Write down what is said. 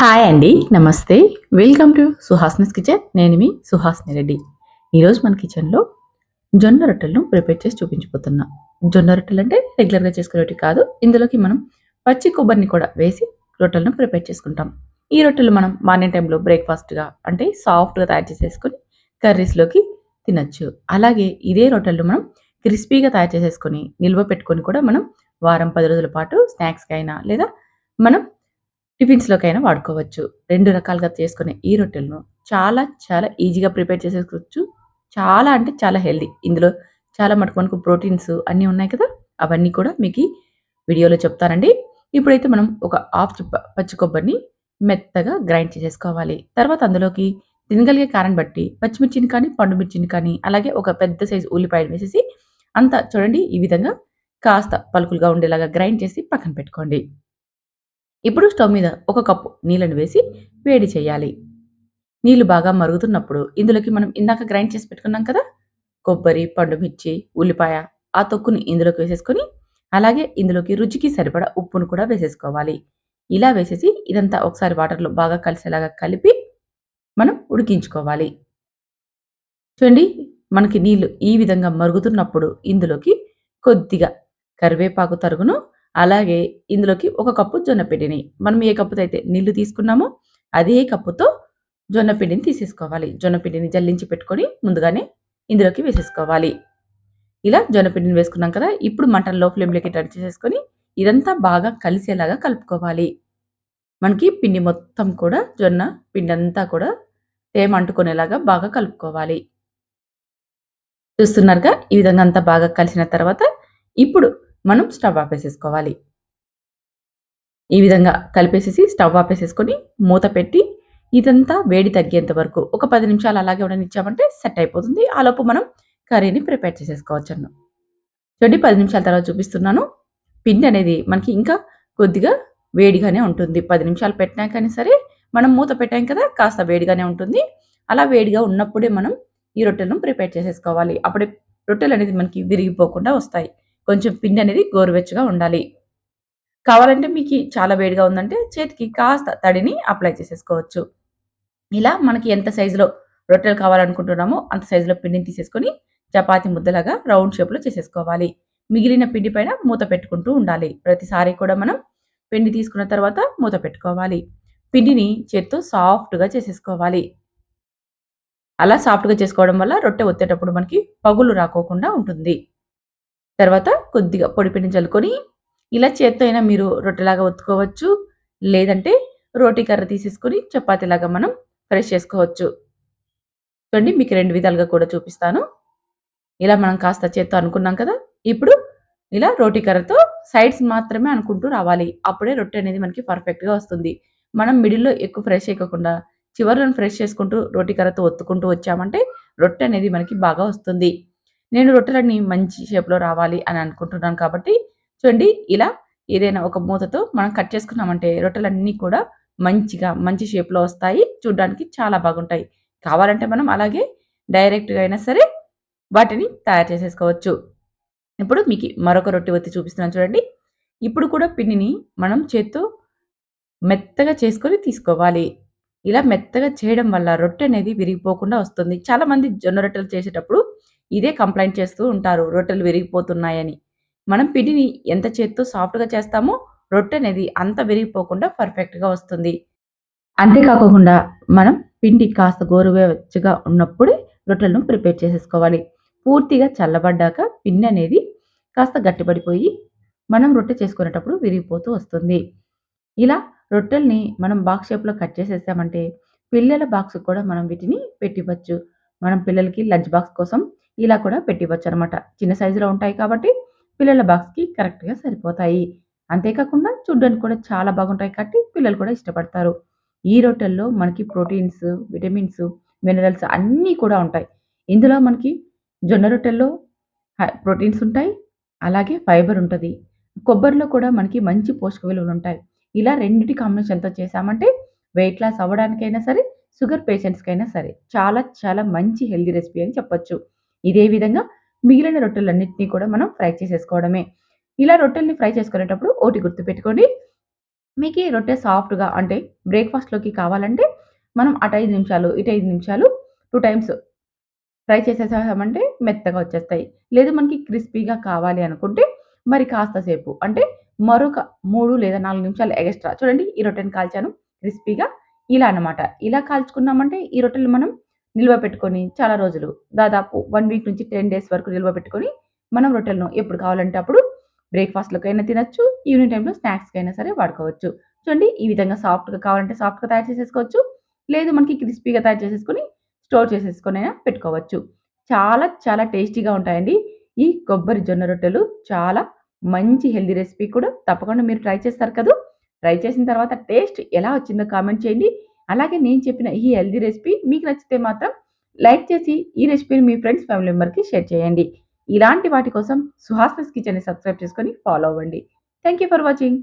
Hi అండి. నమస్తే. Welcome to Suhasini's kitchen. నేను మీ సుహాసిని రెడ్డి. ఈరోజు మన కిచెన్‌లో జొన్న రొట్టెలను ప్రిపేర్ చేసి చూపించబోతున్నా. జొన్న రొట్టెలంటే రెగ్యులర్‌గా చేసుకునేటివి కాదు. ఇందులోకి మనం పచ్చి కొబ్బరిని కూడా వేసి రొట్టెలను ప్రిపేర్ చేసుకుంటాం. ఈ రొట్టెలు మనం మార్నింగ్ టైమ్‌లో బ్రేక్‌ఫాస్ట్‌గా అంటే సాఫ్ట్‌గా తయారు చేసేసుకొని కర్రీస్‌లోకి తినొచ్చు. అలాగే ఇదే రొట్టెలను మనం క్రిస్పీగా తయారు చేసేసుకొని నిల్వ పెట్టుకొని కూడా మనం వారం, 10 రోజుల పాటు స్నాక్స్‌కైనా లేదా మనం టిఫిన్స్‌లోకైనా వాడుకోవచ్చు. 2 రకాలుగా చేసుకునే ఈ రొట్టెలను చాలా ఈజీగా ప్రిపేర్ చేసేసుకోవచ్చు. చాలా అంటే చాలా హెల్తీ. ఇందులో చాలా మటుకు మనకు ప్రోటీన్స్ అన్నీ ఉన్నాయి కదా! అవన్నీ కూడా మీకీ వీడియోలో చెప్తానండి. ఇప్పుడైతే మనం ఒక హాఫ్ పచ్చి కొబ్బరిని మెత్తగా గ్రైండ్ చేసేసుకోవాలి. తర్వాత అందులోకి తినగలిగే కారాన్ని బట్టి పచ్చిమిర్చిని కానీ, పండు మిర్చిని కానీ, అలాగే ఒక పెద్ద సైజు ఉల్లిపాయను వేసేసి అంతా చూడండి ఈ విధంగా కాస్త పలుకులుగా ఉండేలాగా గ్రైండ్ చేసి పక్కన పెట్టుకోండి. ఇప్పుడు స్టవ్ మీద ఒక కప్పు నీళ్ళను వేసి వేడి చేయాలి. నీళ్లు బాగా మరుగుతున్నప్పుడు ఇందులోకి మనం ఇందాక గ్రైండ్ చేసి పెట్టుకున్నాం కదా! కొబ్బరి, పండు మిర్చి, ఉల్లిపాయ ఆ తొక్కుని ఇందులోకి వేసేసుకొని, అలాగే ఇందులోకి రుచికి సరిపడా ఉప్పును కూడా వేసేసుకోవాలి. ఇలా వేసేసి ఇదంతా ఒకసారి వాటర్‌లో బాగా కలిసేలాగా కలిపి మనం ఉడికించుకోవాలి. చూడండి మనకి నీళ్లు ఈ విధంగా మరుగుతున్నప్పుడు ఇందులోకి కొద్దిగా కరివేపాకు తరుగును, అలాగే ఇందులోకి ఒక కప్పు జొన్న పిండిని మనం ఏ కప్పుతో అయితే నీళ్లు తీసుకున్నామో అదే కప్పుతో జొన్న పిండిని తీసేసుకోవాలి. జొన్న పిండిని జల్లించి పెట్టుకొని ముందుగానే ఇందులోకి వేసేసుకోవాలి. ఇలా జొన్న పిండిని వేసుకున్నాం కదా! ఇప్పుడు మంటను లో ఫ్లేమ్‌లోకి టర్న్ చేసేసుకొని ఇదంతా బాగా కలిసేలాగా కలుపుకోవాలి. మనకి పిండి మొత్తం కూడా జొన్న పిండంతా కూడా తేమ అంటుకునేలాగా బాగా కలుపుకోవాలి. చూస్తున్నారుగా ఈ విధంగా అంతా బాగా కలిసిన తర్వాత ఇప్పుడు మనం స్టవ్ ఆపేసేసుకోవాలి. ఈ విధంగా కలిపేసేసి స్టవ్ ఆపేసేసుకొని మూత పెట్టి ఇదంతా వేడి తగ్గేంత వరకు ఒక 10 నిమిషాలు అలాగే ఉండనిచ్చామంటే సెట్ అయిపోతుంది. ఆలోపు మనం కర్రీని ప్రిపేర్ చేసేసుకోవచ్చను. చూడండి 10 నిమిషాల తర్వాత చూపిస్తున్నాను. పిండి అనేది మనకి ఇంకా కొద్దిగా వేడిగానే ఉంటుంది. 10 నిమిషాలు పెట్టినా కానీ సరే, మనం మూత పెట్టాం కదా! కాస్త వేడిగానే ఉంటుంది. అలా వేడిగా ఉన్నప్పుడే మనం ఈ రొట్టెలను ప్రిపేర్ చేసేసుకోవాలి. అప్పుడే రొట్టెలనేది మనకి విరిగిపోకుండా వస్తాయి. కొంచెం పిండి అనేది గోరువెచ్చగా ఉండాలి. కావాలంటే మీకి చాలా వేడిగా ఉందంటే చేతికి కాస్త తడిని అప్లై చేసేసుకోవచ్చు. ఇలా మనకి ఎంత సైజులో రొట్టెలు కావాలనుకుంటున్నామో అంత సైజులో పిండిని తీసేసుకొని చపాతీ ముద్దలాగా రౌండ్ షేప్‌లో చేసేసుకోవాలి. మిగిలిన పిండి పైన మూత పెట్టుకుంటూ ఉండాలి. ప్రతిసారి కూడా మనం పిండి తీసుకున్న తర్వాత మూత పెట్టుకోవాలి. పిండిని చేత్తో సాఫ్ట్‌గా చేసేసుకోవాలి. అలా సాఫ్ట్‌గా చేసుకోవడం వల్ల రొట్టె ఒత్తేటప్పుడు మనకి పగులు రాకోకుండా ఉంటుంది. తర్వాత కొద్దిగా పొడి పిండిని చల్లుకొని ఇలా చేత్తో అయినా మీరు రొట్టెలాగా ఒత్తుకోవచ్చు. లేదంటే రోటీ కర్ర తీసేసుకొని చపాతీలాగా మనం ప్రెస్ చేసుకోవచ్చు. చూడండి మీకు 2 విధాలుగా కూడా చూపిస్తాను. ఇలా మనం కాస్త చేత్తో అనుకున్నాం కదా! ఇప్పుడు ఇలా రోటీ కర్రతో సైడ్స్ మాత్రమే అనుకుంటూ రావాలి. అప్పుడే రొట్టె అనేది మనకి పర్ఫెక్ట్‌గా వస్తుంది. మనం మిడిల్‌లో ఎక్కువ ప్రెస్ చేయకోకుండా చివర్లను ప్రెస్ చేసుకుంటూ రోటీ కర్రతో ఒత్తుకుంటూ వచ్చామంటే రొట్టె అనేది మనకి బాగా వస్తుంది. నేను రొట్టెలన్నీ మంచి షేప్‌లో రావాలి అని అనుకుంటున్నాను కాబట్టి చూడండి ఇలా ఏదైనా ఒక మూతతో మనం కట్ చేసుకున్నామంటే రొట్టెలన్నీ కూడా మంచిగా మంచి షేప్‌లో వస్తాయి. చూడ్డానికి చాలా బాగుంటాయి. కావాలంటే మనం అలాగే డైరెక్ట్‌గా అయినా సరే వాటిని తయారు చేసేసుకోవచ్చు. ఇప్పుడు మీకి మరొక రొట్టె ఒత్తి చూపిస్తున్నాను చూడండి. ఇప్పుడు కూడా పిండిని మనం చేత్తో మెత్తగా చేసుకొని తీసుకోవాలి. ఇలా మెత్తగా చేయడం వల్ల రొట్టె అనేది విరిగిపోకుండా వస్తుంది. చాలామంది జొన్న రొట్టెలు చేసేటప్పుడు ఇదే కంప్లెయింట్ చేస్తూ ఉంటారు. రొట్టెలు విరిగిపోతున్నాయని. మనం పిండిని ఎంత చేత్తో సాఫ్ట్‌గా చేస్తామో రొట్టె అనేది అంత విరిగిపోకుండా పర్ఫెక్ట్‌గా వస్తుంది. అంతే కాకోకుండా మనం పిండి కాస్త గోరువెచ్చగా ఉన్నప్పుడే రొట్టెలను ప్రిపేర్ చేసేసుకోవాలి. పూర్తిగా చల్లబడ్డాక పిండి అనేది కాస్త గట్టిపడిపోయి మనం రొట్టె చేసుకునేటప్పుడు విరిగిపోతూ వస్తుంది. ఇలా రొట్టెల్ని మనం బాక్స్ షేప్‌లో కట్ చేసేసామంటే పిల్లల బాక్స్‌కి కూడా మనం వీటిని పెట్టివ్వచ్చు. మనం పిల్లలకి లంచ్ బాక్స్ కోసం ఇలా కూడా పెట్టివ్వచ్చనమాట. చిన్న సైజులో ఉంటాయి కాబట్టి పిల్లల బాక్స్‌కి కరెక్ట్‌గా సరిపోతాయి. అంతేకాకుండా చూడ్డానికి కూడా చాలా బాగుంటాయి కాబట్టి పిల్లలు కూడా ఇష్టపడతారు. ఈ రొట్టెల్లో మనకి ప్రోటీన్స్, విటమిన్స్, మినరల్స్ అన్నీ కూడా ఉంటాయి. ఇందులో మనకి జొన్న రొట్టెల్లో ప్రోటీన్స్ ఉంటాయి. అలాగే ఫైబర్ ఉంటది. కొబ్బరిలో కూడా మనకి మంచి పోషక విలువలుంటాయి. ఇలా రెండిటి కాంబినేషన్‌తో చేశామంటే వెయిట్ లాస్ అవ్వడానికైనా సరే, షుగర్ పేషెంట్స్‌కైనా సరే చాలా మంచి హెల్తీ రెసిపీ అని చెప్పొచ్చు. ఇదే విధంగా మిగిలిన రొట్టెలన్నిటిని కూడా మనం ఫ్రై చేసేసుకోవడమే. ఇలా రొట్టెల్ని ఫ్రై చేసుకునేటప్పుడు ఓటి గుర్తుపెట్టుకోండి. మీకీ రొట్టె సాఫ్ట్‌గా అంటే బ్రేక్‌ఫాస్ట్‌లోకి కావాలంటే మనం అటు 5 నిమిషాలు, ఇటు 5 నిమిషాలు 2 టైమ్స్ ఫ్రై చేసేసామంటే మెత్తగా వచ్చేస్తాయి. లేదు మనకి క్రిస్పీగా కావాలి అనుకుంటే మరి కాస్త సేపు అంటే మరొక 3 లేదా 4 నిమిషాలు ఎగస్ట్రా చూడండి ఈ రొట్టెని కాల్చాను క్రిస్పీగా ఇలా అన్నమాట. ఇలా కాల్చుకున్నామంటే ఈ రొట్టెలు మనం నిల్వ పెట్టుకొని చాలా రోజులు దాదాపు 1 వీక్ నుంచి 10 డేస్ వరకు నిల్వ పెట్టుకొని మనం రొట్టెలను ఎప్పుడు కావాలంటే అప్పుడు బ్రేక్‌ఫాస్ట్‌లోకైనా తినొచ్చు. ఈవినింగ్ టైమ్‌లో స్నాక్స్‌కైనా సరే వాడుకోవచ్చు. చూడండి ఈ విధంగా సాఫ్ట్‌గా కావాలంటే సాఫ్ట్‌గా తయారు చేసేసుకోవచ్చు. లేదు మనకి క్రిస్పీగా తయారు చేసేసుకొని స్టోర్ చేసేసుకొనైనా పెట్టుకోవచ్చు. చాలా చాలా టేస్టీగా ఉంటాయండి. ఈ కొబ్బరి జొన్న రొట్టెలు చాలా మంచి హెల్తీ రెసిపీ కూడా. తప్పకుండా మీరు ట్రై చేస్తారు కదూ! ట్రై చేసిన తర్వాత టేస్ట్ ఎలా వచ్చిందో కామెంట్ చేయండి. అలాగే నేను చెప్పిన ఈ హెల్తీ రెసిపీ మీకు నచ్చితే మాత్రం లైక్ చేసి ఈ రెసిపీని మీ ఫ్రెండ్స్, ఫ్యామిలీ మెంబర్‌కి షేర్ చేయండి. ఇలాంటి వాటి కోసం సుహాసినీస్ కిచెన్‌ని సబ్స్క్రైబ్ చేసుకొని ఫాలో అవ్వండి. Thank you for watching.